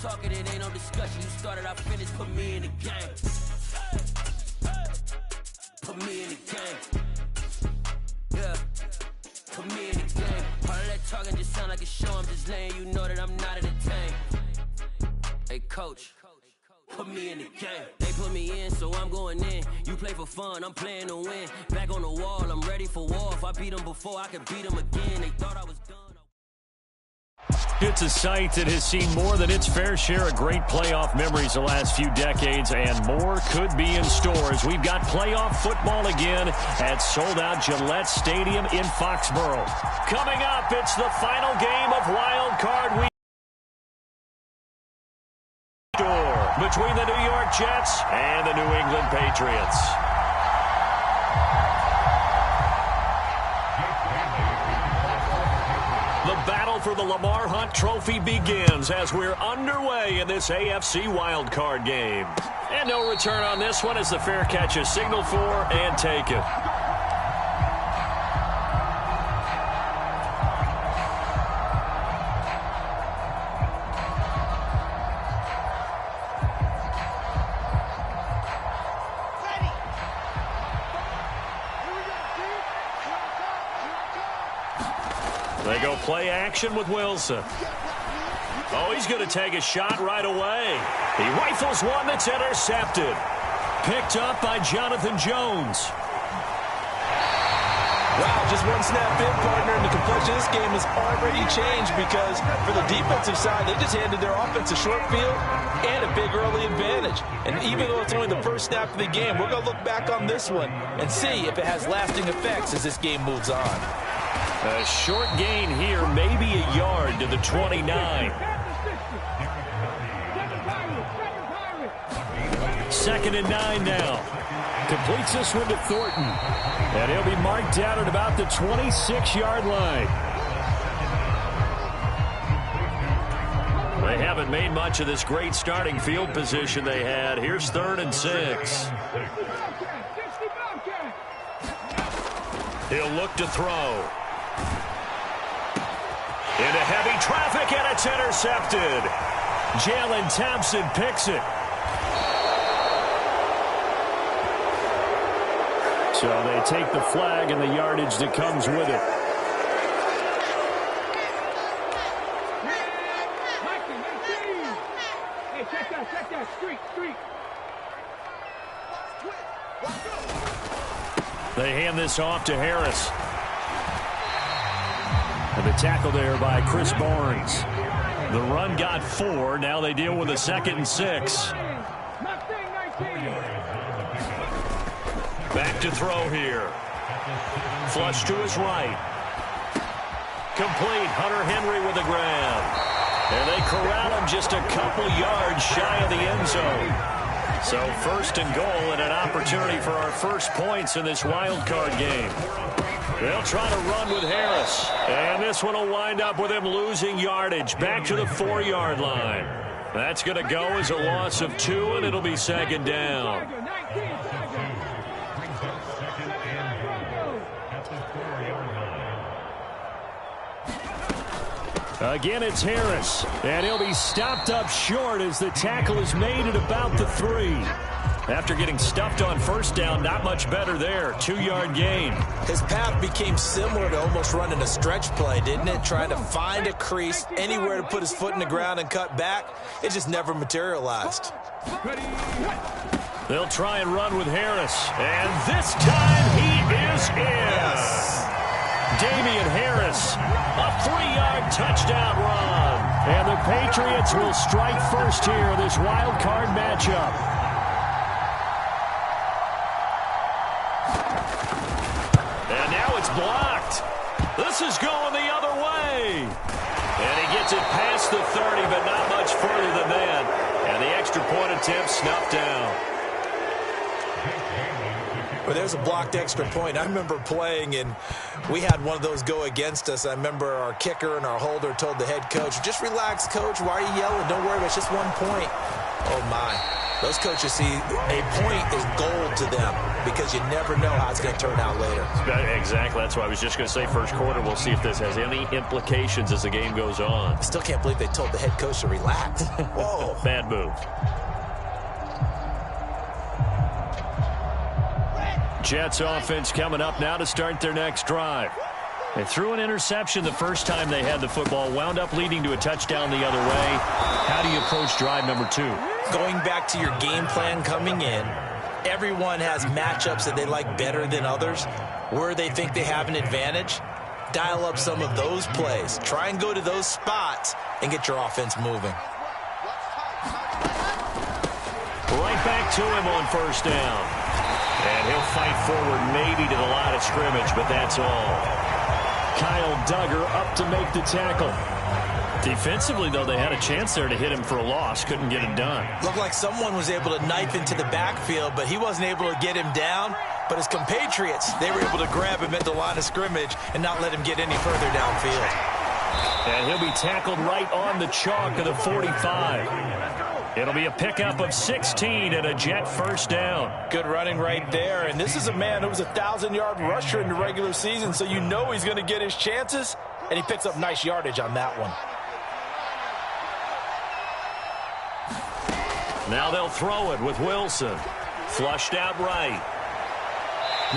talking, it ain't no discussion. You started, I finished, put me in the game. Put me in the game. Yeah. Put me in the game. All of that talking just sound like a show. I'm just letting you know that I'm not entertained. Hey, coach. Put me in the game. They put me in, so I'm going in. You play for fun, I'm playing to win. Back on the wall, I'm ready for war. If I beat them before, I could beat them again. They thought I was done. It's a site that has seen more than its fair share of great playoff memories the last few decades, and more could be in store as we've got playoff football again at sold-out Gillette Stadium in Foxborough. Coming up, it's the final game of Wild Card Week. Between the New York Jets and the New England Patriots. The battle for the Lamar Hunt Trophy begins as we're underway in this AFC wildcard game. And no return on this one as the fair catch is signaled for and taken. They go play action with Wilson. Oh, he's going to take a shot right away. He rifles one that's intercepted. Picked up by Jonathan Jones. Wow, just one snap in, partner, and the complexion of this game has already changed because for the defensive side, they just handed their offense a short field and a big early advantage. And even though it's only the first snap of the game, we're going to look back on this one and see if it has lasting effects as this game moves on. A short gain here, maybe a yard to the 29. Second and 9 now. Completes this one to Thornton. And he'll be marked down at about the 26-yard line. They haven't made much of this great starting field position they had. Here's 3rd and 6. He'll look to throw. Into heavy traffic, and it's intercepted. Jalen Thompson picks it. So they take the flag and the yardage that comes with it. Hey, check that, street. They hand this off to Harris. And the tackle there by Chris Barnes. The run got 4. Now they deal with a 2nd and 6. Back to throw here. Flush to his right. Complete. Hunter Henry with the grab. And they corral him just a couple yards shy of the end zone. So 1st and goal and an opportunity for our first points in this wild card game. They'll try to run with Harris. And this one will wind up with him losing yardage back to the 4-yard line. That's going to go as a loss of 2, and it'll be 2nd down. Again, it's Harris. And he'll be stopped up short as the tackle is made at about the 3. After getting stuffed on 1st down, not much better there. 2-yard gain. His path became similar to almost running a stretch play, didn't it? Trying to find a crease, anywhere to put his foot in the ground and cut back. It just never materialized. They'll try and run with Harris. And this time he is in. Yes. Damian Harris, a 3-yard touchdown run. And the Patriots will strike first here in this wild card matchup. Blocked. This is going the other way. And he gets it past the 30, but not much further than that. And the extra point attempt snuffed down. Well, there's a blocked extra point. I remember playing, and we had one of those go against us. I remember our kicker and our holder told the head coach, just relax, coach. Why are you yelling? Don't worry, it's just 1 point. Oh, my. Those coaches see a point is gold to them because you never know how it's going to turn out later. Exactly. That's why I was just going to say first quarter. We'll see if this has any implications as the game goes on. I still can't believe they told the head coach to relax. Whoa. Bad move. Jets offense coming up now to start their next drive. They threw an interception the first time they had the football, wound up leading to a touchdown the other way. How do you approach drive number 2? Going back to your game plan coming in, everyone has matchups that they like better than others, where they think they have an advantage. Dial up some of those plays. Try and go to those spots and get your offense moving. Right back to him on first down. And he'll fight forward maybe to the line of scrimmage, but that's all. Kyle Duggar up to make the tackle. Defensively, though, they had a chance there to hit him for a loss. Couldn't get it done. Looked like someone was able to knife into the backfield, but he wasn't able to get him down. But his compatriots, they were able to grab him at the line of scrimmage and not let him get any further downfield. And he'll be tackled right on the chalk of the 45. It'll be a pickup of 16 and a Jet first down. Good running right there. And this is a man who was a 1,000-yard rusher in the regular season, so you know he's going to get his chances. And he picks up nice yardage on that one. Now they'll throw it with Wilson. Flushed out right.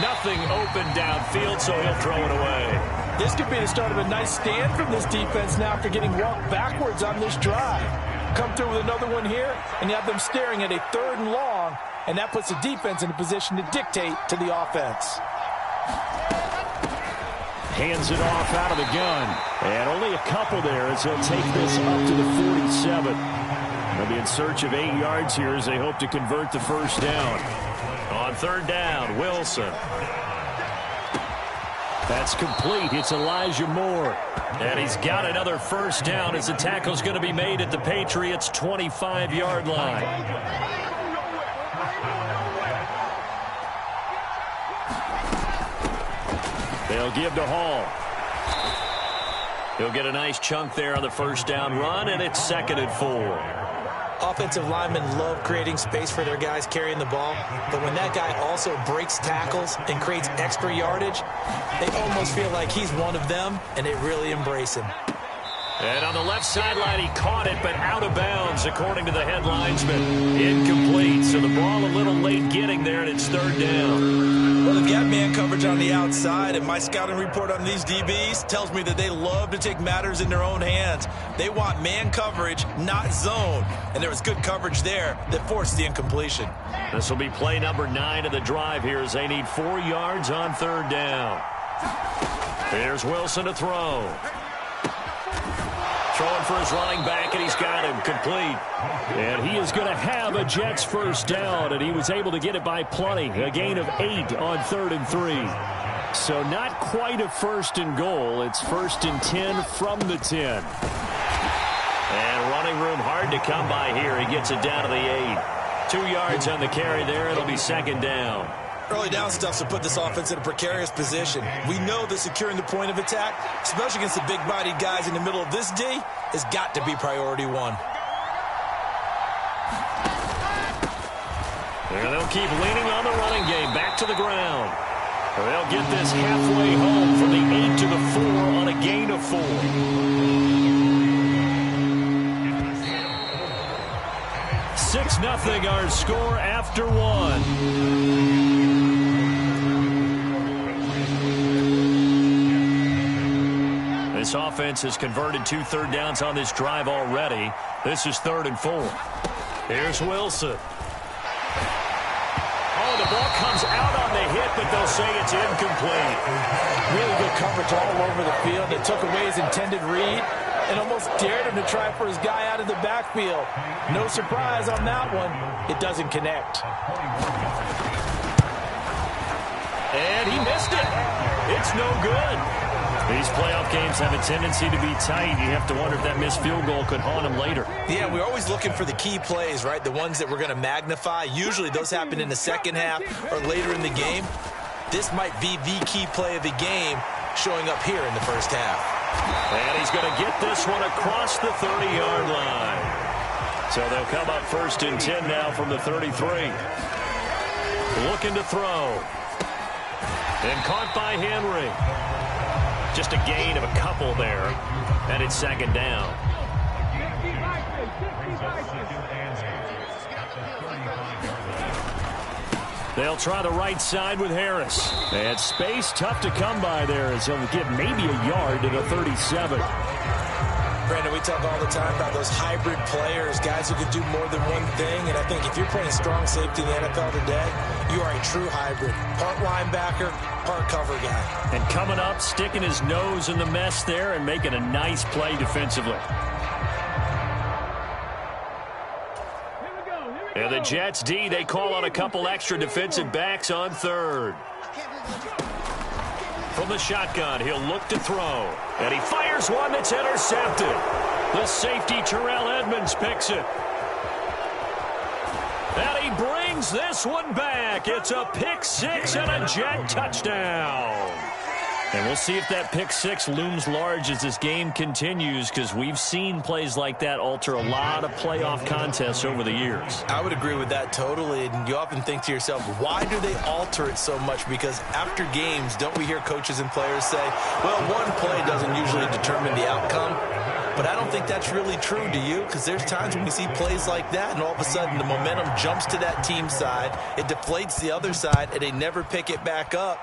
Nothing open downfield, so he'll throw it away. This could be the start of a nice stand from this defense now after getting walked backwards on this drive. Come through with another one here, and you have them staring at a 3rd and long, and that puts the defense in a position to dictate to the offense. Hands it off out of the gun. And only a couple there as he'll take this up to the 47. They'll be in search of 8 yards here as they hope to convert the first down. On 3rd down, Wilson. That's complete. It's Elijah Moore. And he's got another first down as the tackle's going to be made at the Patriots' 25-yard line. They'll give to Hall. He'll get a nice chunk there on the first down run, and it's 2nd and 4. Offensive linemen love creating space for their guys carrying the ball, but when that guy also breaks tackles and creates extra yardage, they almost feel like he's one of them, and they really embrace him. And on the left sideline, he caught it, but out of bounds, according to the headlinesman. Incomplete, so the ball a little late getting there, and it's 3rd down. Well, they've got man coverage on the outside, and my scouting report on these DBs tells me that they love to take matters in their own hands. They want man coverage, not zone, and there was good coverage there that forced the incompletion. This will be play number 9 of the drive here as they need 4 yards on 3rd down. Here's Wilson to throw. Throwing for his running back, and he's got him complete. And he is going to have a Jets first down, and he was able to get it by plenty. A gain of 8 on 3rd and 3. So not quite a 1st and goal. It's 1st and 10 from the 10. And running room hard to come by here. He gets it down to the 8. 2 yards on the carry there. It'll be 2nd down. Early down stuff to put this offense in a precarious position. We know that securing the point of attack, especially against the big-bodied guys in the middle of this D, has got to be priority 1. And they'll keep leaning on the running game. Back to the ground. They'll get this halfway home from the 8 to the 4 on a gain of 4. 6-0 our score after 1. This offense has converted 2 third downs on this drive already. This is 3rd and 4. Here's Wilson. Oh, the ball comes out on the hit, but they'll say it's incomplete. Really good coverage all over the field. It took away his intended read and almost dared him to try for his guy out of the backfield. No surprise on that one. It doesn't connect. And he missed it. It's no good. These playoff games have a tendency to be tight. You have to wonder if that missed field goal could haunt him later. Yeah, we're always looking for the key plays, right? The ones that we're going to magnify. Usually those happen in the second half or later in the game. This might be the key play of the game showing up here in the first half. And he's going to get this one across the 30-yard line. So they'll come up 1st and 10 now from the 33. Looking to throw. And caught by Henry. Just a gain of a couple there. And it's 2nd down. They'll try the right side with Harris. And space tough to come by there as he'll get maybe a yard to the 37. Brandon, we talk all the time about those hybrid players, guys who can do more than one thing. And I think if you're playing strong safety in the NFL today, you are a true hybrid. Part linebacker, part cover guy. And coming up, sticking his nose in the mess there and making a nice play defensively. And the Jets D, they call on a couple extra defensive backs on 3rd. From the shotgun, he'll look to throw. And he fires one that's intercepted. The safety, Terrell Edmonds, picks it. And he brings this one back. It's a pick 6 and a Jet touchdown. And we'll see if that pick 6 looms large as this game continues, because we've seen plays like that alter a lot of playoff contests over the years. I would agree with that totally. And you often think to yourself, why do they alter it so much? Because after games, don't we hear coaches and players say, well, one play doesn't usually determine the outcome. But I don't think that's really true, do you? Because there's times when we see plays like that, and all of a sudden the momentum jumps to that team side. It deflates the other side, and they never pick it back up.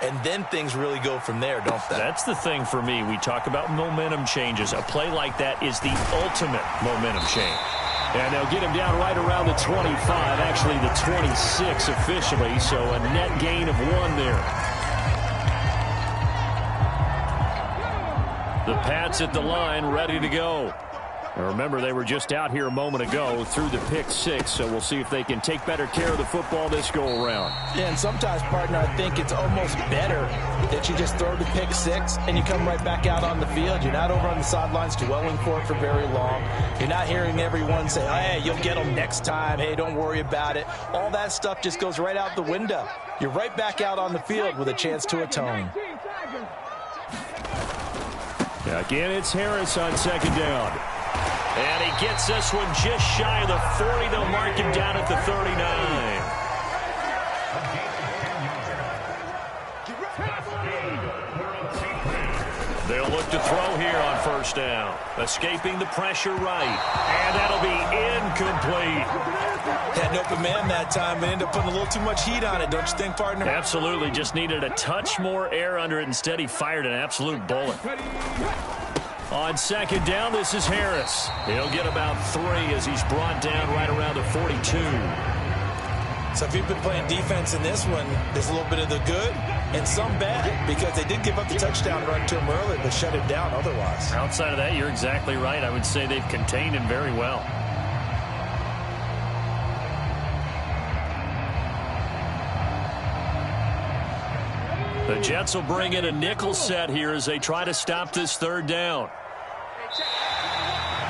And then things really go from there, don't they? That's the thing for me. We talk about momentum changes. A play like that is the ultimate momentum change. And they'll get him down right around the 25, actually the 26 officially, so a net gain of 1 there. The Pats at the line, ready to go. And remember, they were just out here a moment ago through the pick 6, so we'll see if they can take better care of the football this go-around. Yeah, and sometimes, partner, I think it's almost better that you just throw the pick 6 and you come right back out on the field. You're not over on the sidelines dwelling for it for very long. You're not hearing everyone say, oh, hey, you'll get them next time. Hey, don't worry about it. All that stuff just goes right out the window. You're right back out on the field with a chance to atone. Again, it's Harris on 2nd down. And he gets this one just shy of the 40. They'll mark him down at the 39. They'll look to throw here on 1st down. Escaping the pressure right. And that'll be incomplete. Had an open man that time, but ended up putting a little too much heat on it, don't you think, partner? Absolutely. Just needed a touch more air under it. Instead, he fired an absolute bullet. On 2nd down, this is Harris. He'll get about 3 as he's brought down right around the 42. So if you've been playing defense in this one, there's a little bit of the good and some bad, because they did give up the touchdown run to him early, but shut him down otherwise. Outside of that, you're exactly right. I would say they've contained him very well. The Jets will bring in a nickel set here as they try to stop this 3rd down.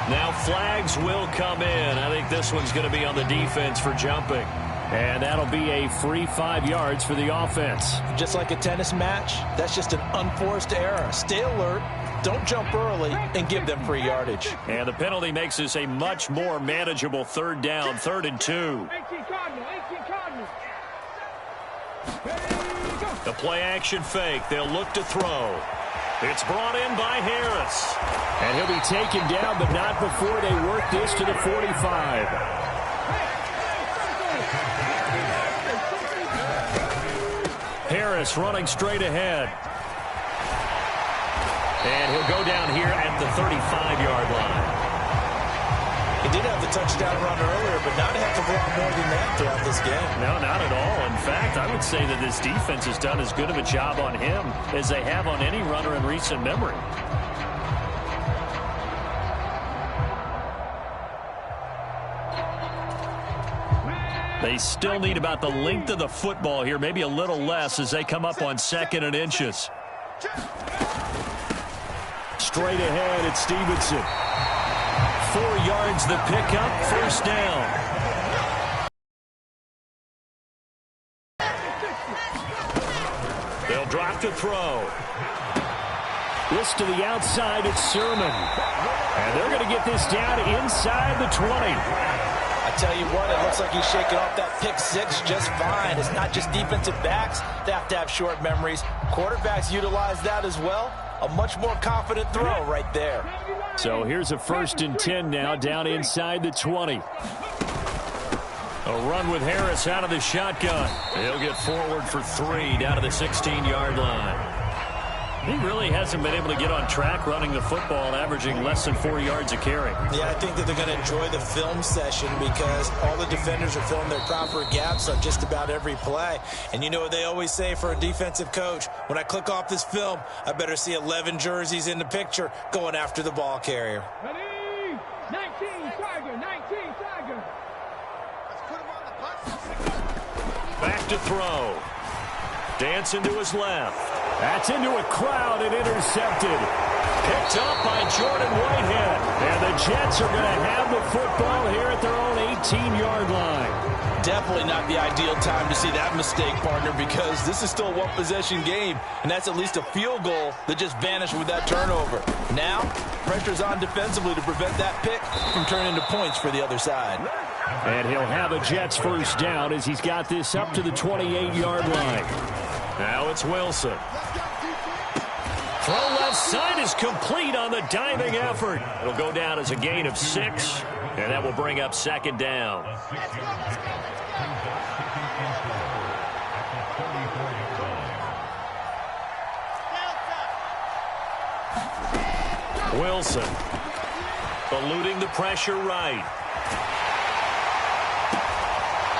Now flags will come in. I think this one's going to be on the defense for jumping. And that'll be a free 5 yards for the offense. Just like a tennis match, that's just an unforced error. Stay alert, don't jump early, and give them free yardage. And the penalty makes this a much more manageable 3rd down, 3rd and 2. The play action fake. They'll look to throw. It's brought in by Harris. And he'll be taken down, but not before they work this to the 45. Harris running straight ahead. And he'll go down here at the 35-yard line. He did have the touchdown run earlier, but not a heck of a lot more than that throughout this game. No, not at all. In fact, I would say that this defense has done as good of a job on him as they have on any runner in recent memory. They still need about the length of the football here, maybe a little less as they come up on 2nd and inches. Straight ahead, it's Stevenson. 4 yards the pickup, 1st down. They'll drop to throw. This to the outside, it's Sermon. And they're going to get this down inside the 20. I tell you what, it looks like he's shaking off that pick six just fine. It's not just defensive backs that have to have short memories. Quarterbacks utilize that as well. A much more confident throw right there. So here's a 1st and 10 now, down inside the 20. A run with Harris out of the shotgun. He'll get forward for 3 down to the 16-yard line. He really hasn't been able to get on track running the football, averaging less than 4 yards a carry. Yeah, I think that they're going to enjoy the film session because all the defenders are filling their proper gaps on just about every play. And you know what they always say for a defensive coach? When I click off this film, I better see 11 jerseys in the picture going after the ball carrier. Ready? 19, Tiger, 19, Tiger. Back to throw. Dancing to his left. That's into a crowd and intercepted. Picked up by Jordan Whitehead. And the Jets are going to have the football here at their own 18-yard line. Definitely not the ideal time to see that mistake, partner, because this is still a one-possession game, and that's at least a field goal that just vanished with that turnover. Now, pressure's on defensively to prevent that pick from turning into points for the other side. And he'll have a Jets 1st down as he's got this up to the 28-yard line. Now it's Wilson. Throw left side is complete on the diving effort. It'll go down as a gain of 6, and that will bring up 2nd down. Wilson eluding the pressure right.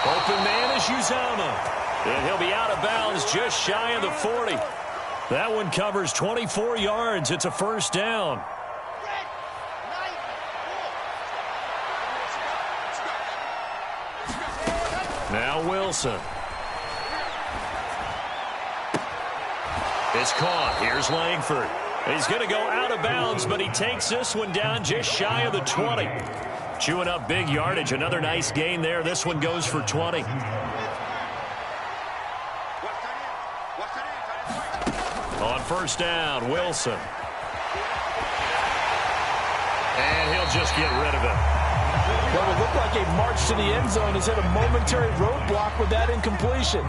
Open man is Uzama. And he'll be out of bounds just shy of the 40. That one covers 24 yards. It's a 1st down. Now Wilson. It's caught. Here's Langford. He's going to go out of bounds, but he takes this one down just shy of the 20. Chewing up big yardage. Another nice gain there. This one goes for 20. On 1st down, Wilson. And he'll just get rid of it. Well, it looked like a march to the end zone has hit a momentary roadblock with that incompletion.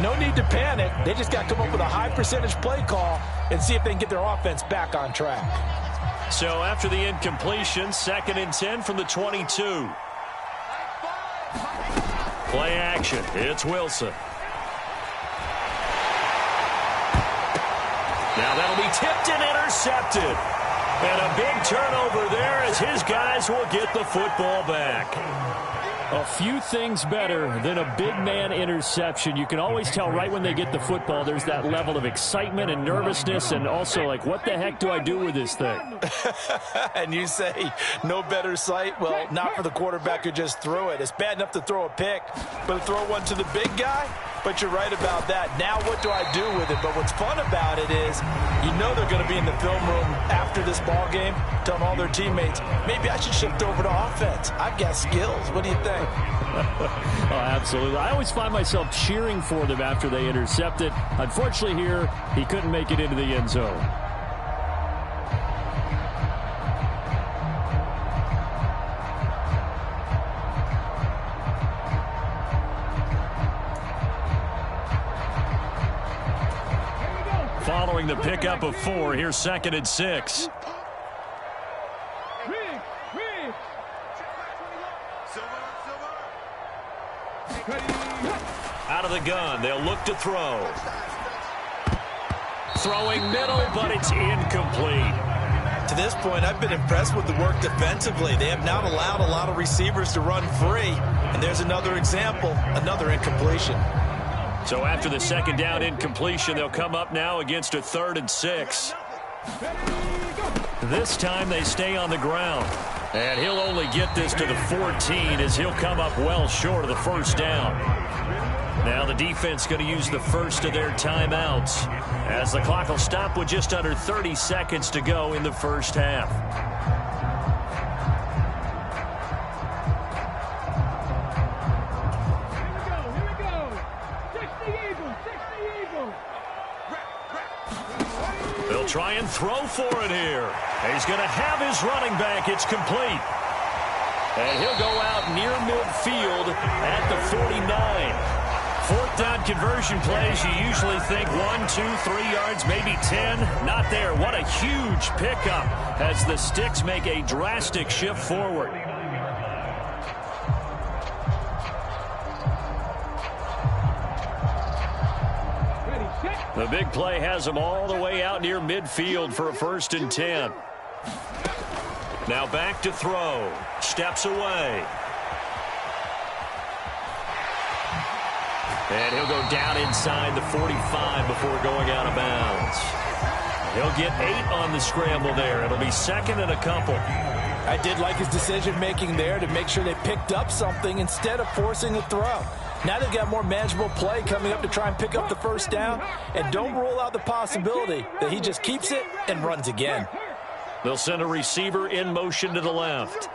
No need to panic. They just got to come up with a high percentage play call and see if they can get their offense back on track. So after the incompletion, 2nd and 10 from the 22. Play action. It's Wilson. Now that'll be tipped and intercepted. And a big turnover there as his guys will get the football back. A few things better than a big man interception. You can always tell right when they get the football, there's that level of excitement and nervousness and also like, what the heck do I do with this thing? And you say, no better sight? Well, not for the quarterback who just threw it. It's bad enough to throw a pick, but to throw one to the big guy? But you're right about that. Now what do I do with it? But what's fun about it is you know they're going to be in the film room after this ball game telling all their teammates, maybe I should shift over to offense. I've got skills. What do you think? Oh, absolutely. I always find myself cheering for them after they intercept it. Unfortunately here, he couldn't make it into the end zone. Following the pickup of 4, here's 2nd and 6. Out of the gun, they'll look to throw. Throwing middle, but it's incomplete. To this point, I've been impressed with the work defensively. They have not allowed a lot of receivers to run free. And there's another example, another incompletion. So after the 2nd down incompletion, they'll come up now against a 3rd and 6. This time they stay on the ground. And he'll only get this to the 14 as he'll come up well short of the 1st down. Now the defense going to use the first of their timeouts as the clock will stop with just under 30 seconds to go in the first half. try and throw for it here. He's going to have his running back. It's complete. And he'll go out near midfield at the 49. Fourth down conversion plays, you usually think 1, 2, 3 yards, maybe 10. Not there. What a huge pickup as the Sticks make a drastic shift forward. The big play has them all the way out near midfield for a 1st and 10. Now back to throw. Steps away. And he'll go down inside the 45 before going out of bounds. He'll get 8 on the scramble there. It'll be 2nd and a couple. I did like his decision-making there to make sure they picked up something instead of forcing a throw. Now they've got more manageable play coming up to try and pick up the 1st down. And don't rule out the possibility that he just keeps it and runs again. They'll send a receiver in motion to the left.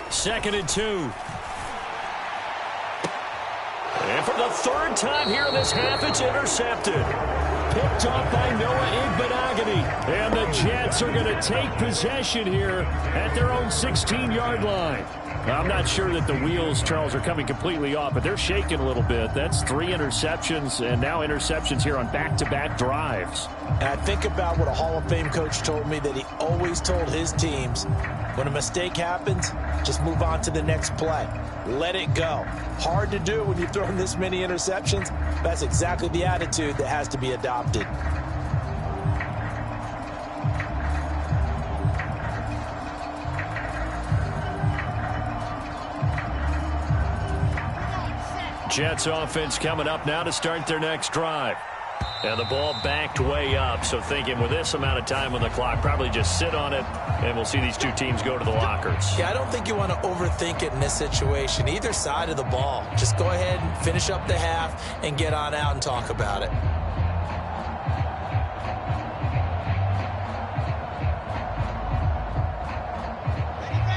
2nd and 2. And for the 3rd time here in this half, it's intercepted. Picked up by Noah Igbenogany. And the Jets are going to take possession here at their own 16-yard line. I'm not sure that the wheels, Charles, are coming completely off, but they're shaking a little bit. That's 3 interceptions, and now interceptions here on back-to-back drives. And I think about what a Hall of Fame coach told me that he always told his teams, when a mistake happens, just move on to the next play. Let it go. Hard to do when you've thrown this many interceptions. That's exactly the attitude that has to be adopted. Jets offense coming up now to start their next drive. And the ball backed way up, so thinking with this amount of time on the clock, probably just sit on it, and we'll see these two teams go to the lockers. Yeah, I don't think you want to overthink it in this situation. Either side of the ball. Just go ahead and finish up the half and get on out and talk about it.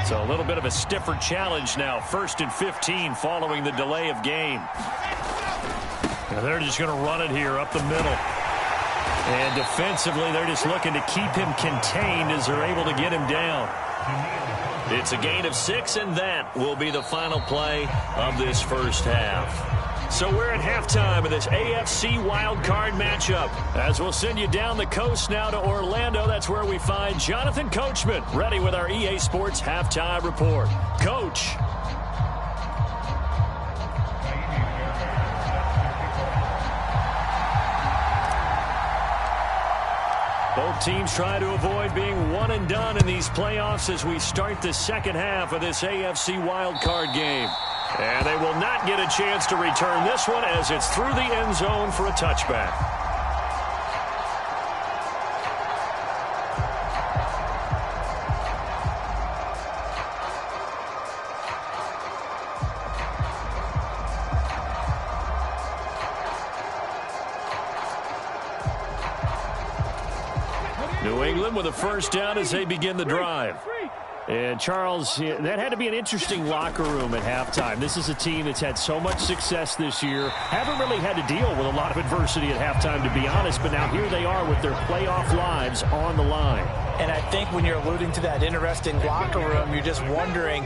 So a little bit of a stiffer challenge now. 1st and 15 following the delay of game. Now they're just going to run it here up the middle. And defensively, they're just looking to keep him contained as they're able to get him down. It's a gain of 6, and that will be the final play of this first half. So we're at halftime of this AFC wildcard matchup. As we'll send you down the coast now to Orlando, that's where we find Jonathan Coachman, ready with our EA Sports halftime report. Coach. Both teams try to avoid being one and done in these playoffs as we start the second half of this AFC wildcard game. And they will not get a chance to return this one as it's through the end zone for a touchback. New England with a 1st down as they begin the drive. And, Charles, that had to be an interesting locker room at halftime. This is a team that's had so much success this year. Haven't really had to deal with a lot of adversity at halftime, to be honest. But now here they are with their playoff lives on the line. And I think when you're alluding to that interesting locker room, you're just wondering,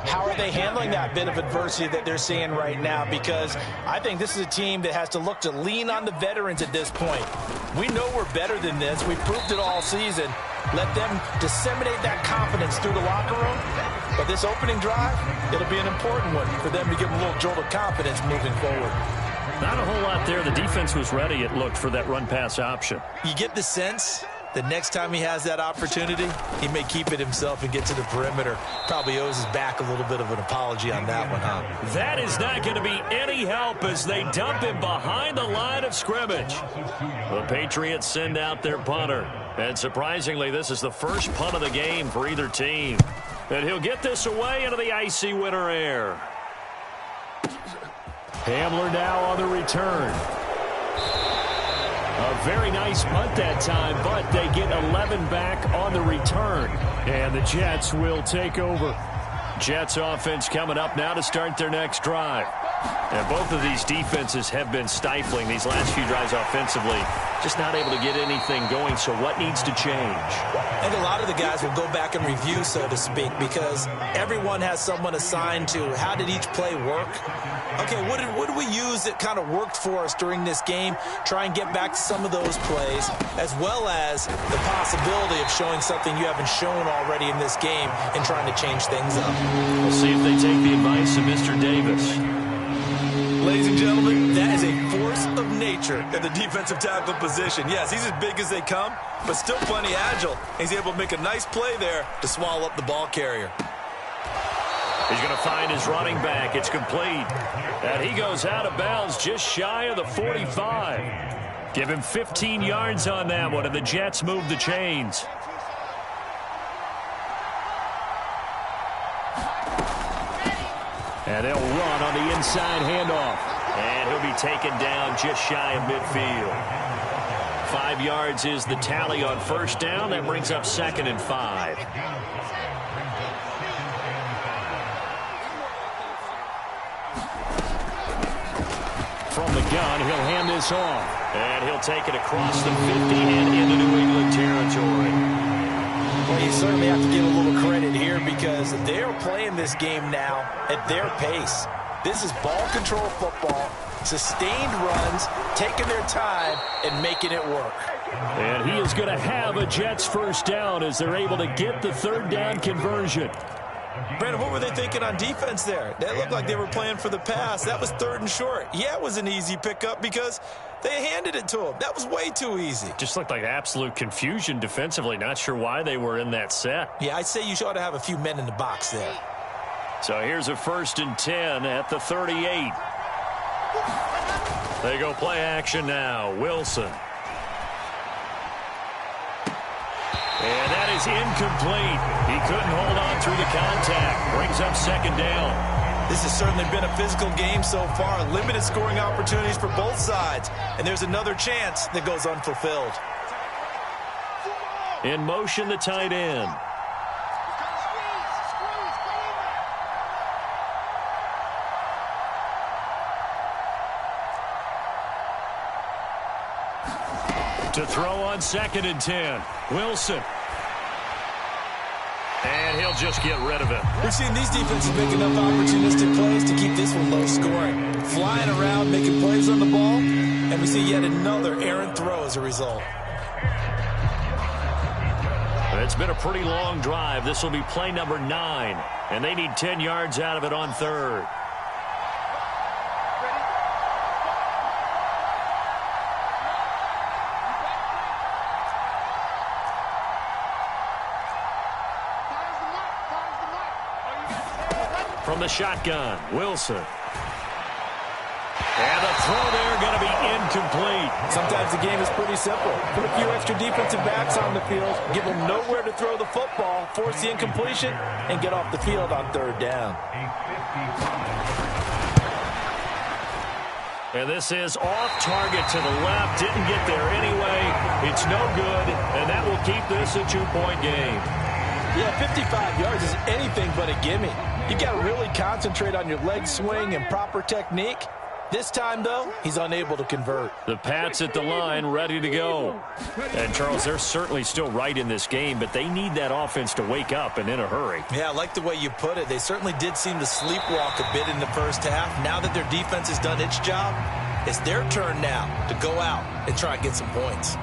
how are they handling that bit of adversity that they're seeing right now? Because I think this is a team that has to look to lean on the veterans at this point. We know we're better than this. We proved it all season. Let them disseminate that confidence through the locker room. But this opening drive, it'll be an important one for them to give them a little jolt of confidence moving forward. Not a whole lot there. The defense was ready, it looked, for that run-pass option. You get the sense the next time he has that opportunity, he may keep it himself and get to the perimeter. Probably owes his back a little bit of an apology on that one, huh? That is not going to be any help as they dump him behind the line of scrimmage. The Patriots send out their punter. And surprisingly, this is the first punt of the game for either team. And he'll get this away into the icy winter air. Hamler now on the return. A very nice punt that time, but they get 11 back on the return. And the Jets will take over. Jets offense coming up now to start their next drive. And both of these defenses have been stifling these last few drives offensively. Just not able to get anything going, so what needs to change? I think a lot of the guys will go back and review, so to speak, because everyone has someone assigned to how did each play work. Okay, what did we use that kind of worked for us during this game? Try and get back to some of those plays, as well as the possibility of showing something you haven't shown already in this game and trying to change things up. We'll see if they take the advice of Mr. Davis. Ladies and gentlemen, that is a force of nature at the defensive tackle position. Yes, he's as big as they come, but still plenty agile. He's able to make a nice play there to swallow up the ball carrier. He's going to find his running back. It's complete. And he goes out of bounds just shy of the 45. Give him 15 yards on that one, and the Jets move the chains. And they'll run on the inside handoff. And he'll be taken down just shy of midfield. 5 yards is the tally on first down. That brings up 2nd and 5. From the gun, he'll hand this off. And he'll take it across the 50 and into New England territory. Well, you certainly have to give a little credit here because they're playing this game now at their pace. This is ball control football, sustained runs, taking their time, and making it work. And he is going to have a Jets first down as they're able to get the 3rd down conversion. Brandon, what were they thinking on defense there? That looked like they were playing for the pass. That was 3rd and short. Yeah, it was an easy pickup because they handed it to him. That was way too easy. Just looked like absolute confusion defensively. Not sure why they were in that set. Yeah, I'd say you ought to have a few men in the box there. So here's a 1st and 10 at the 38. They go play action now. Wilson. And that is incomplete. He couldn't hold on through the contact. Brings up 2nd down. This has certainly been a physical game so far. Limited scoring opportunities for both sides. And there's another chance that goes unfulfilled. In motion, the tight end. To throw on 2nd and 10. Wilson. And he'll just get rid of it. We've seen these defenses make enough opportunistic plays to keep this one low scoring. Flying around, making plays on the ball, and we see yet another errant throw as a result. It's been a pretty long drive. This will be play number 9, and they need 10 yards out of it on 3rd. From the shotgun, Wilson. And the throw there going to be incomplete. Sometimes the game is pretty simple. Put a few extra defensive backs on the field, give them nowhere to throw the football, force the incompletion, and get off the field on 3rd down. And this is off target to the left. Didn't get there anyway. It's no good, and that will keep this a 2-point game. Yeah, 55 yards is anything but a gimme. You've got to really concentrate on your leg swing and proper technique. This time, though, he's unable to convert. The Pats at the line, ready to go. And, Charles, they're certainly still right in this game, but they need that offense to wake up and in a hurry. Yeah, I like the way you put it. They certainly did seem to sleepwalk a bit in the first half. Now that their defense has done its job, it's their turn now to go out and try and get some points.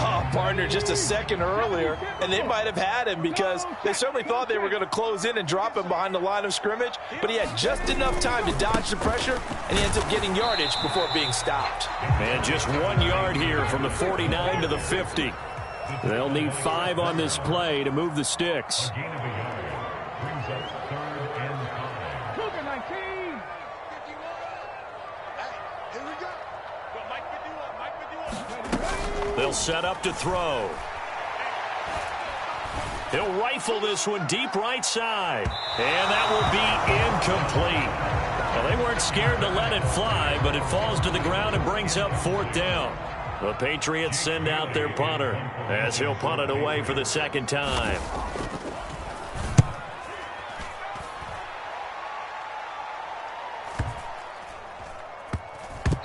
Oh, partner, just a second earlier, and they might have had him because they certainly thought they were going to close in and drop him behind the line of scrimmage, but he had just enough time to dodge the pressure, and he ends up getting yardage before being stopped. And just 1 yard here from the 49 to the 50. They'll need 5 on this play to move the sticks. They'll set up to throw. He'll rifle this one deep right side. And that will be incomplete. Well, they weren't scared to let it fly, but it falls to the ground and brings up 4th down. The Patriots send out their punter as he'll punt it away for the 2nd time.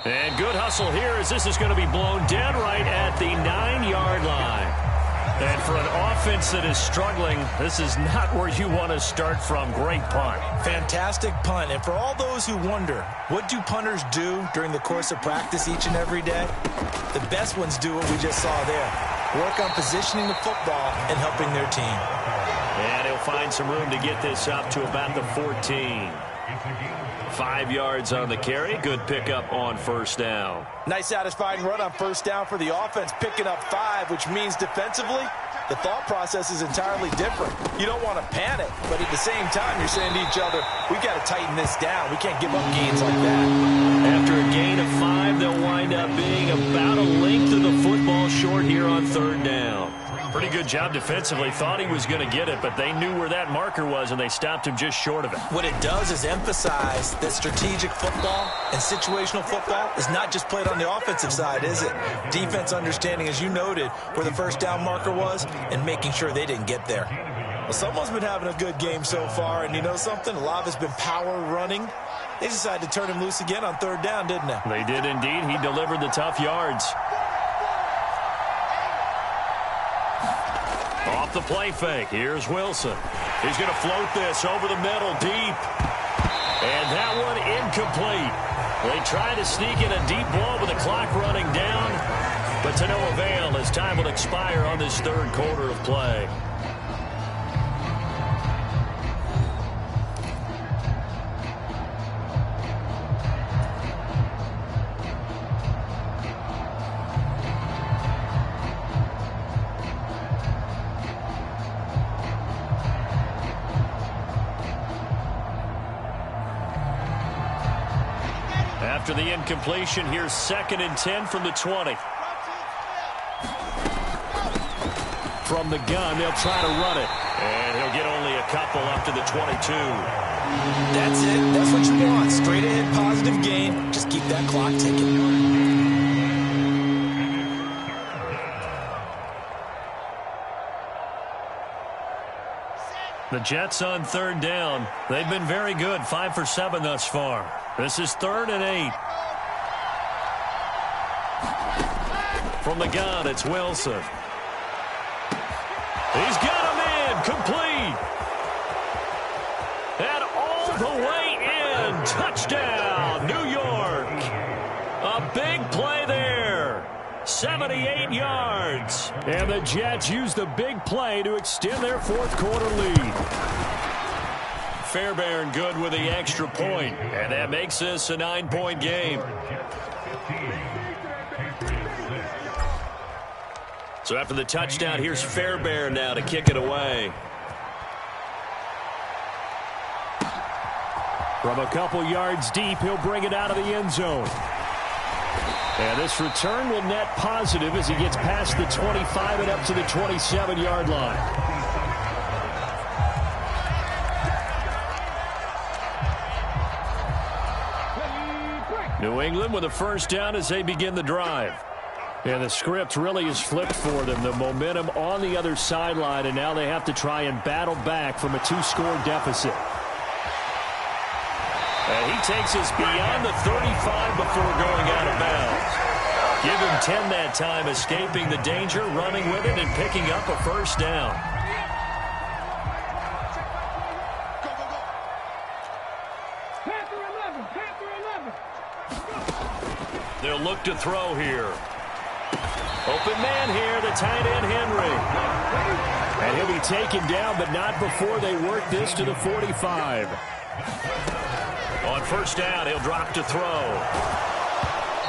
And good hustle here as this is going to be blown dead right at the 9-yard line. And for an offense that is struggling, this is not where you want to start from. Great punt. Fantastic punt. And for all those who wonder, what do punters do during the course of practice each and every day? The best ones do what we just saw there. Work on positioning the football and helping their team. And he'll find some room to get this up to about the 14. 5 yards on the carry. Good pickup on first down. Nice satisfying run on first down for the offense, picking up 5, which means defensively, the thought process is entirely different. You don't want to panic, but at the same time, you're saying to each other, we've got to tighten this down. We can't give up gains like that. After a gain of 5, they'll wind up being about a length of the football short here on third down. Pretty good job defensively. Thought he was going to get it, but they knew where that marker was, and they stopped him just short of it. What it does is emphasize that strategic football and situational football is not just played on the offensive side, is it? Defense understanding, as you noted, where the first down marker was and making sure they didn't get there. Well, someone's been having a good game so far, and you know something? A lot of it's been power running. They decided to turn him loose again on third down, didn't they? They did indeed. He delivered the tough yards. Off the play fake, here's Wilson. He's going to float this over the middle deep. And that one incomplete. They try to sneak in a deep ball with the clock running down, but to no avail as time will expire on this third quarter of play. After the incompletion, here's 2nd and 10 from the 20. From the gun, they'll try to run it. And he'll get only a couple up to the 22. That's it. That's what you want. Straight ahead, positive gain. Just keep that clock ticking. The Jets on third down. They've been very good, 5 for 7 thus far. This is 3rd and 8. From the gun, it's Wilson. He's got him in, complete. And all the way in, touchdown, New York. A big play there, 78 yards. And the Jets use the big play to extend their fourth quarter lead. Fairbairn good with the extra point, and that makes this a 9-point game. So after the touchdown, here's Fairbairn now to kick it away. From a couple yards deep, he'll bring it out of the end zone. And this return will net positive as he gets past the 25 and up to the 27-yard line. New England with a first down as they begin the drive. And the script really is flipped for them. The momentum on the other sideline, and now they have to try and battle back from a 2-score deficit. And he takes us beyond the 35 before going out of bounds. Give him 10 that time, escaping the danger, running with it, and picking up a first down. They'll look to throw here. Open man here, the tight end Henry. And he'll be taken down, but not before they work this to the 45. On first down, he'll drop to throw.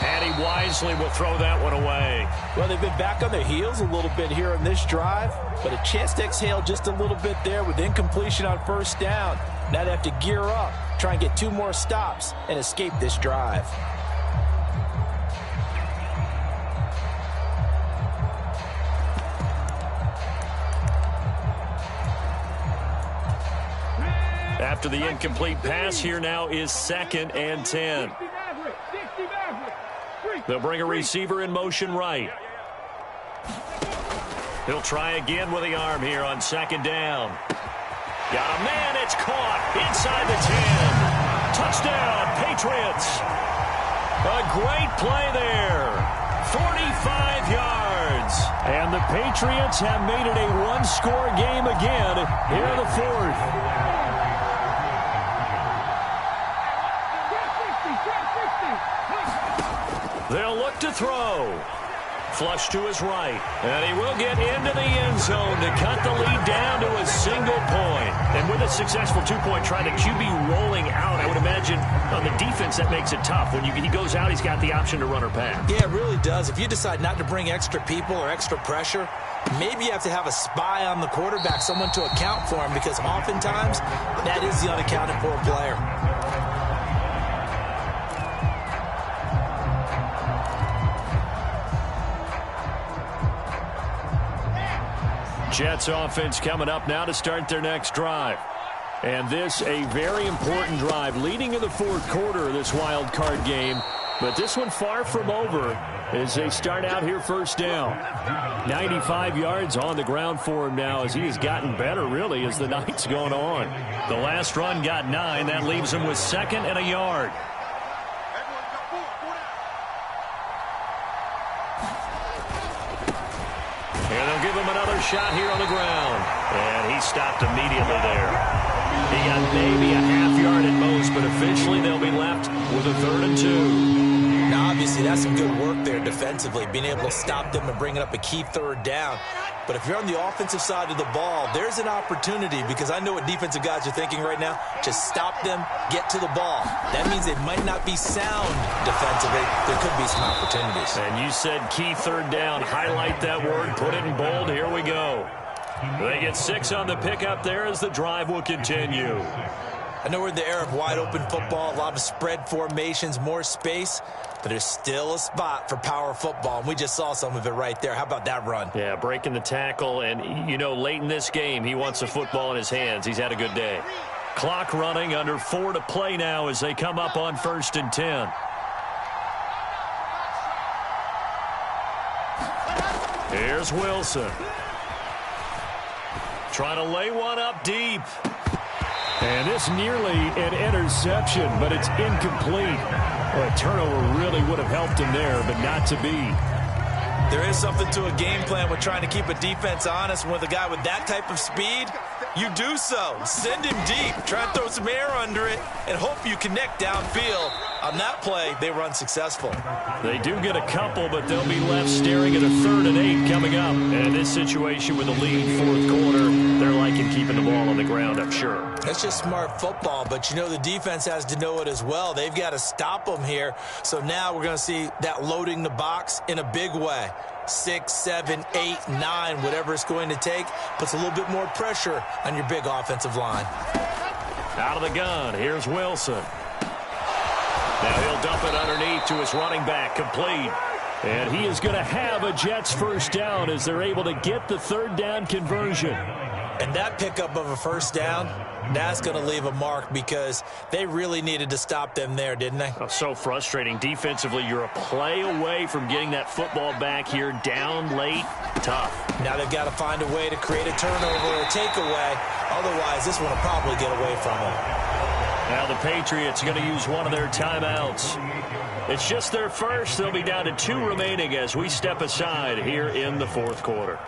And he wisely will throw that one away. Well, they've been back on their heels a little bit here on this drive, but a chance to exhale just a little bit there with incompletion on first down. Now they have to gear up, try and get 2 more stops, and escape this drive. After the incomplete pass, here now is 2nd and 10. They'll bring a receiver in motion right. He'll try again with the arm here on 2nd down. Got a man, it's caught inside the 10. Touchdown, Patriots. A great play there. 45 yards. And the Patriots have made it a one-score game again here in the fourth. They'll look to throw. Flush to his right. And he will get into the end zone to cut the lead down to a single point. And with a successful two-point try, the QB rolling out, I would imagine on the defense that makes it tough. When he goes out, he's got the option to run or pass. Yeah, it really does. If you decide not to bring extra people or extra pressure, maybe you have to have a spy on the quarterback, someone to account for him, because oftentimes that is the unaccounted for player. Jets offense coming up now to start their next drive. And this a very important drive leading in the fourth quarter of this wild card game. But this one far from over as they start out here first down. 95 yards on the ground for him now as he has gotten better really as the night's going on. The last run got 9. That leaves him with 2nd and a yard. And they'll give him another shot here on the ground. And he stopped immediately there. He got maybe a half yard at most, but officially they'll be left with a 3rd and 2. Now, obviously, that's some good work there defensively, being able to stop them and bringing up a key 3rd down. But if you're on the offensive side of the ball, there's an opportunity, because I know what defensive guys are thinking right now. Just stop them, get to the ball. That means they might not be sound defensively. There could be some opportunities. And you said key 3rd down. Highlight that word. Put it in bold. Here we go. They get 6 on the pickup there as the drive will continue. I know we're in the era of wide-open football, a lot of spread formations, more space, but there's still a spot for power football, and we just saw some of it right there. How about that run? Yeah, breaking the tackle, and, you know, late in this game, he wants the football in his hands. He's had a good day. Clock running, under 4 to play now as they come up on 1st and 10. Here's Wilson. Trying to lay one up deep. And this nearly an interception, but it's incomplete. Well, a turnover really would have helped him there, but not to be. There is something to a game plan with trying to keep a defense honest. With a guy with that type of speed, you do so. Send him deep. Try and throw some air under it and hope you connect downfield. On that play, they were unsuccessful. They do get a couple, but they'll be left staring at a 3rd and 8 coming up. And this situation with the lead 4th quarter, they're liking keeping the ball on the ground, I'm sure. That's just smart football, but you know the defense has to know it as well. They've got to stop them here. So now we're going to see that loading the box in a big way. 6, 7, 8, 9, whatever it's going to take, puts a little bit more pressure on your big offensive line. Out of the gun, here's Wilson. Now he'll dump it underneath to his running back, complete. And he is going to have a Jets first down as they're able to get the 3rd down conversion. And that pickup of a first down, that's going to leave a mark because they really needed to stop them there, didn't they? Oh, so frustrating. Defensively, you're a play away from getting that football back here down late. Tough. Now they've got to find a way to create a turnover or a takeaway. Otherwise, this one will probably get away from them. Now the Patriots are going to use one of their timeouts. It's just their first. They'll be down to 2 remaining as we step aside here in the 4th quarter.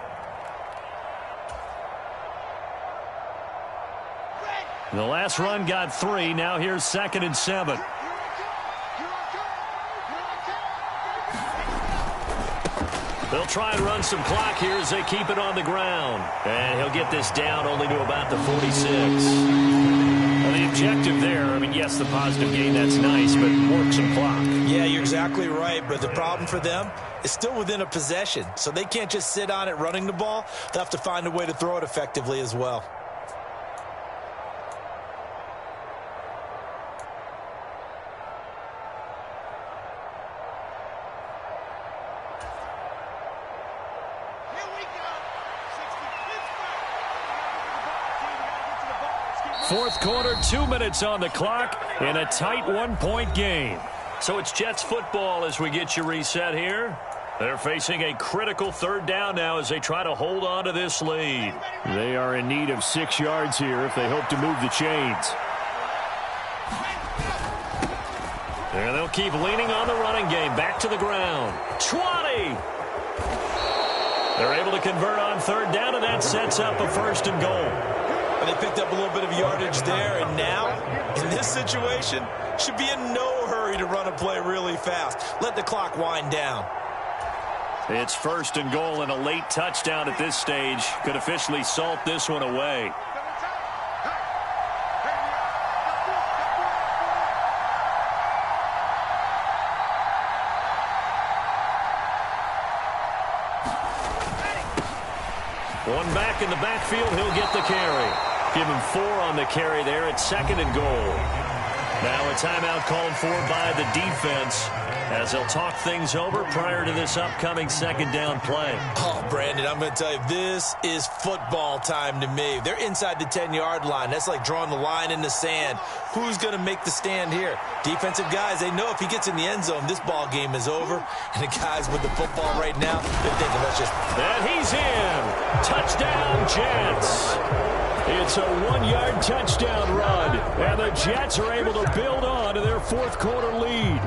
The last run got 3. Now here's 2nd and 7. They'll try and run some clock here as they keep it on the ground. And he'll get this down only to about the 46. Well, the objective there, I mean, yes, the positive gain, that's nice, but work some clock. Yeah, you're exactly right, but the problem for them is still within a possession. So they can't just sit on it running the ball. They'll have to find a way to throw it effectively as well. Fourth quarter, 2 minutes on the clock in a tight 1-point game. So it's Jets football as we get you reset here. They're facing a critical 3rd down now as they try to hold on to this lead. They are in need of 6 yards here if they hope to move the chains. And they'll keep leaning on the running game. Back to the ground. 20. They're able to convert on third down, and that sets up a first and goal. And they picked up a little bit of yardage there, and now, in this situation, should be in no hurry to run a play really fast. Let the clock wind down. It's first and goal, and a late touchdown at this stage could officially salt this one away. One back in the backfield, he'll get the carry. Give him 4 on the carry there at second and goal. Now a timeout called for by the defense as they'll talk things over prior to this upcoming second down play. Oh, Brandon, I'm going to tell you, this is football time to me. They're inside the 10-yard line. That's like drawing the line in the sand. Who's going to make the stand here? Defensive guys, they know if he gets in the end zone, this ball game is over. And the guys with the football right now, they're thinking, let's just... And he's in. Touchdown, Jets. It's a 1-yard touchdown run, and the Jets are able to build on to their fourth-quarter lead.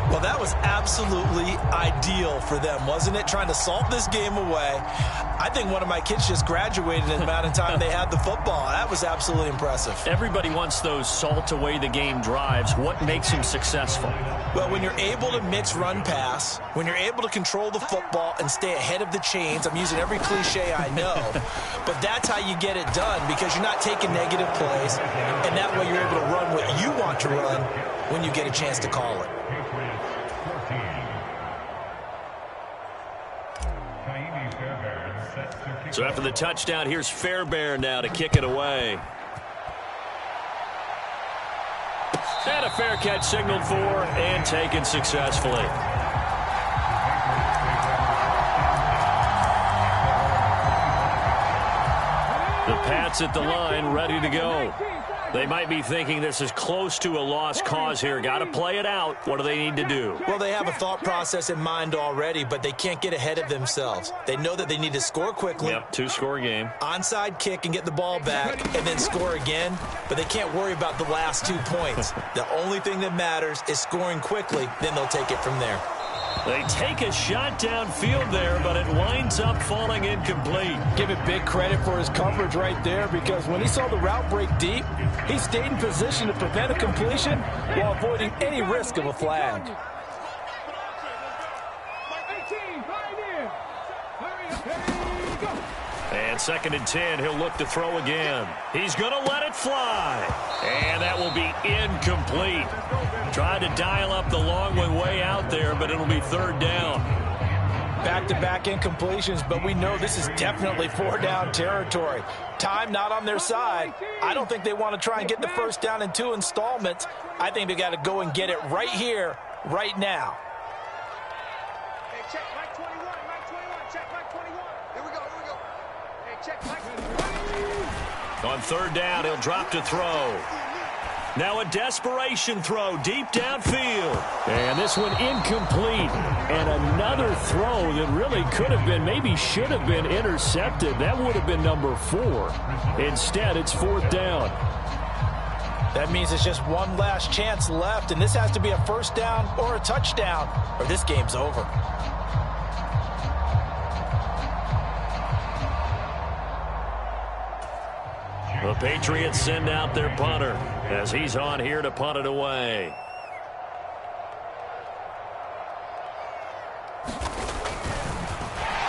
Well, that was absolutely ideal for them, wasn't it? Trying to salt this game away. I think one of my kids just graduated in the amount of time they had the football. That was absolutely impressive. Everybody wants those salt-away-the-game drives. What makes them successful? Well, when you're able to mix run-pass, when you're able to control the football and stay ahead of the chains, I'm using every cliche I know, but that's how you get it done because you're not taking negative plays, and that way you're able to run what you want to run when you get a chance to call it. So after the touchdown, here's Fairbairn now to kick it away. And a fair catch signaled for and taken successfully. The Pats at the line, ready to go. They might be thinking this is close to a lost cause here. Got to play it out. What do they need to do? Well, they have a thought process in mind already, but they can't get ahead of themselves. They know that they need to score quickly. Yep, 2-score game. Onside kick and get the ball back and then score again, but they can't worry about the last 2 points. The only thing that matters is scoring quickly, then they'll take it from there. They take a shot downfield there, but it winds up falling incomplete. Give it big credit for his coverage right there because when he saw the route break deep, he stayed in position to prevent a completion while avoiding any risk of a flag. And second and 10, he'll look to throw again. He's going to let it fly. And that will be incomplete. Tried to dial up the long one way out there, but it'll be third down. Back-to-back incompletions, but we know this is definitely 4-down territory. Time not on their side. I don't think they want to try and get the first down in 2 installments. I think they got to go and get it right here, right now. Hey, check Mike 21, Mike 21, check Mike 21. Here we go. Hey, check Mike 21. On third down, he'll drop to throw. Now a desperation throw deep downfield. And this one incomplete. And another throw that really could have been, maybe should have been intercepted. That would have been number 4. Instead, it's fourth down. That means it's just one last chance left, and this has to be a first down or a touchdown, or this game's over. The Patriots send out their punter as he's on here to punt it away.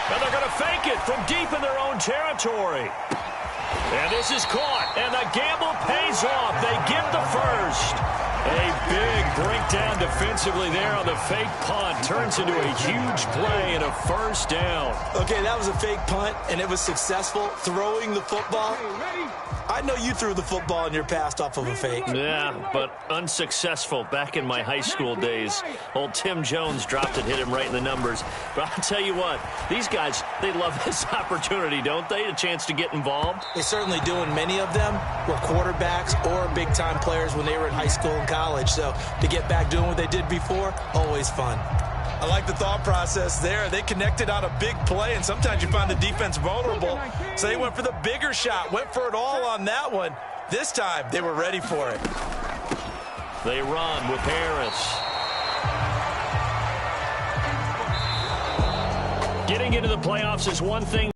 And they're going to fake it from deep in their own territory. And this is caught, and the gamble pays off. They get the first. A big breakdown defensively there on the fake punt. Turns into a huge play and a first down. Okay, that was a fake punt, and it was successful throwing the football. I know you threw the football in your past off of a fake. Yeah, but unsuccessful back in my high school days. Old Tim Jones dropped it, hit him right in the numbers. But I'll tell you what, these guys, they love this opportunity, don't they? A chance to get involved. They certainly do, and many of them were quarterbacks or big-time players when they were in high school and college. So to get back doing what they did before, always fun. I like the thought process there. They connected on a big play, and sometimes you find the defense vulnerable. So they went for the bigger shot, went for it all on that one. This time, they were ready for it. They run with Harris. Getting into the playoffs is one thing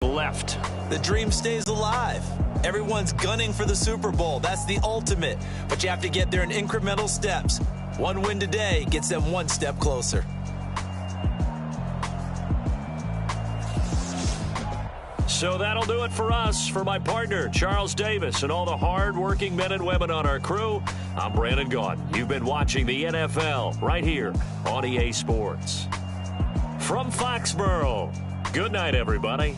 left. The dream stays alive. Everyone's gunning for the Super Bowl. That's the ultimate. But you have to get there in incremental steps. One win today gets them one step closer. So that'll do it for us. For my partner, Charles Davis, and all the hard-working men and women on our crew, I'm Brandon Gaudin. You've been watching the NFL right here on EA Sports. From Foxborough, good night, everybody.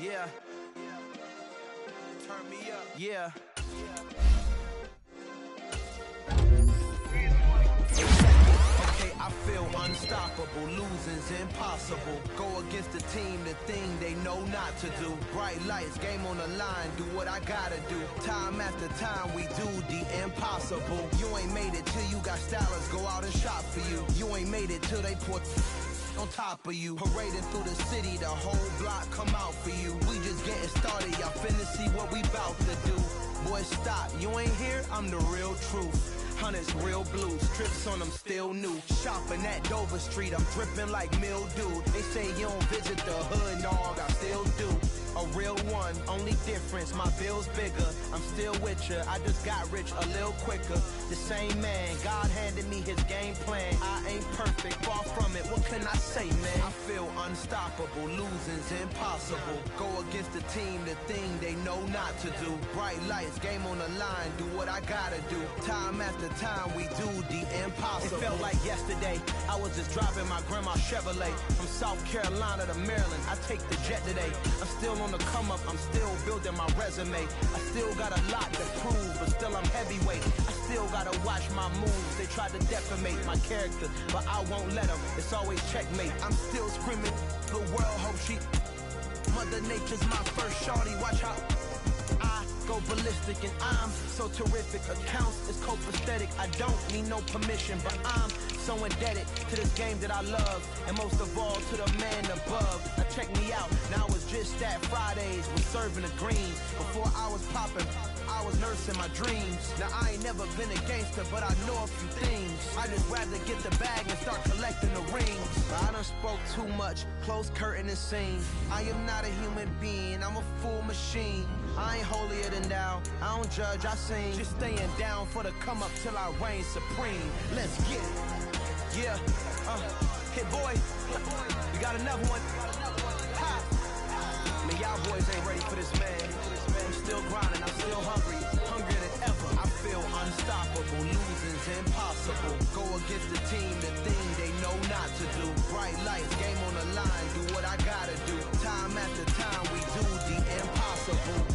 Yeah. Turn me up. Yeah. Okay, I feel unstoppable. Losing's impossible. Go against the team, the thing they know not to do. Bright lights, game on the line, do what I gotta do. Time after time, we do the impossible. You ain't made it till you got stylists go out and shop for you. You ain't made it till they put on top of you. Parading through the city, the whole block come out for you. We just getting started, y'all finna see what we bout to do. Boy, stop, you ain't here, I'm the real truth. Hunters, real blue, strips on them still new. Shopping at Dover Street, I'm dripping like mildew. They say you don't visit the hood, dog, I still do. A real one, only difference, my bill's bigger. I'm still with ya, I just got rich a little quicker. The same man, God handed me his game plan. I ain't perfect, far from it, what can I say, man? I feel unstoppable, losing's impossible. Go against the team, the thing they know not to do. Bright lights, game on the line, do what I gotta do. Time after time, we do the impossible. It felt like yesterday, I was just driving my grandma's Chevrolet. From South Carolina to Maryland, I take the jet today. I'm still on the come up, I'm still building my resume. I still got a lot to prove, but still I'm heavyweight. I still gotta watch my moves. They tried to defamate my character, but I won't let them. It's always checkmate. I'm still screaming, the world hope she. Mother Nature's my first shorty, watch how I go ballistic, and I'm so terrific. Accounts is copacetic. I don't need no permission, but I'm so indebted to this game that I love, and most of all to the man above. Now check me out, now it's just that Fridays was serving the greens. Before I was popping, I was nursing my dreams. Now I ain't never been a gangster, but I know a few things. I just rather get the bag and start collecting the rings. I done spoke too much, close curtain and scene. I am not a human being, I'm a full machine. I ain't holier than thou, I don't judge, I sing. Just staying down for the come up till I reign supreme. Let's get it. Yeah, hit boy, we got another one. Ha. Man, y'all boys ain't ready for this, man. I'm still grinding, I'm still hungry, hungrier than ever. I feel unstoppable, losing's impossible. Go against the team, the thing they know not to do. Bright lights, game on the line, do what I gotta do. Time after time, we do the impossible.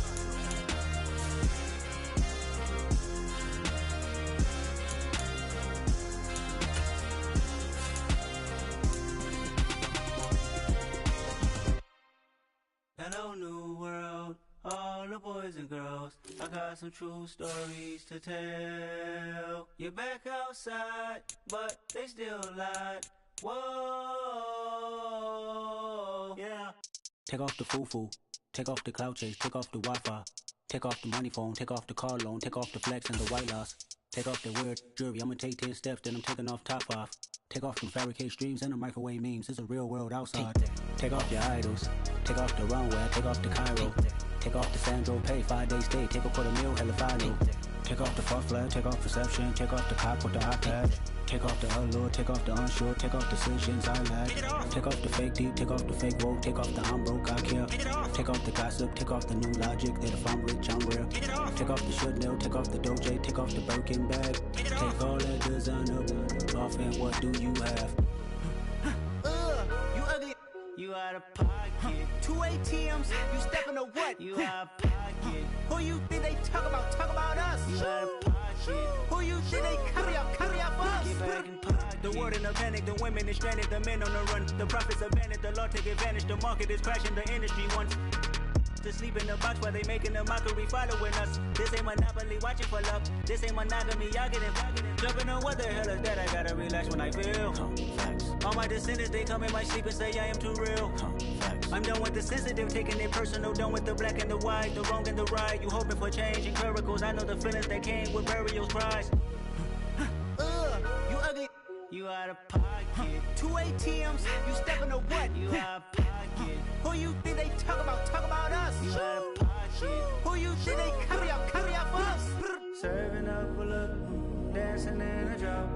Hello, new world, all the boys and girls. I got some true stories to tell. You're back outside, but they still lied. Whoa, yeah. Take off the foo-foo, take off the cloud chase, take off the Wi-Fi, take off the money phone, take off the car loan, take off the flex and the white loss. Take off the weird jewelry, I'ma take 10 steps, then I'm taking off top off. Take off them fabricate streams and the microwave memes, it's a real world outside. Take off your idols, take off the runway, take off the Cairo. Take off the Sandro pay, 5 days stay, take a $250,000 hella final. Take off the false flag, take off perception, take off the cop with the iPad. Take off the allure, take off the unsure, take off decisions I lack. Take off the fake deep, take off the fake woke, take off the I'm broke, I care. Take off the gossip, take off the new logic that if I'm rich, I'm real. Take off the should know, take off the doje, take off the Birkin bag. Take all that designer off and what do you have? You ugly. You out of pocket. 2 ATMs, you stepping to what? You out of pocket. Who you think they talk about us? You out of pocket. Who you think they carry up for us? Get back in pocket. The world in a panic, the women is stranded, the men on the run. The profits abandoned, the law take advantage, the market is crashing, the industry wants to sleep in the box while they making a mockery following us. This ain't monopoly, watching for love. This ain't monogamy, y'all getting jumping on what the hell is that? I gotta relax when I feel. All my descendants, they come in my sleep and say I am too real. I'm done with the sensitive, taking it personal. Done with the black and the white, the wrong and the right. You hoping for change and miracles. I know the feelings that came with burial cries. You ugly. You out of pocket. 2 ATMs, you stepping to what? You out of pocket. Who you think they talk about us? You out of pocket. Who you think they carry up for us? Serving up a look, dancing in a drop.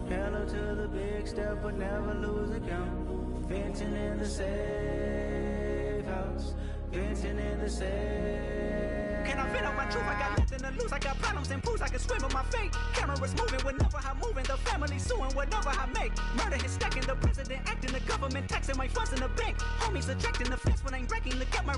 Hello to the big step, but never lose a count. Venting in the safe house. Venting in the safe. Can I fit out my truth? I got nothing to lose. I got problems and pools. I can swim in my fate. Cameras moving whenever I'm moving. The family suing whatever I make. Murder is stacking. The president acting. The government taxing my funds in the bank. Homies ejecting the fence when I'm breaking. Look at my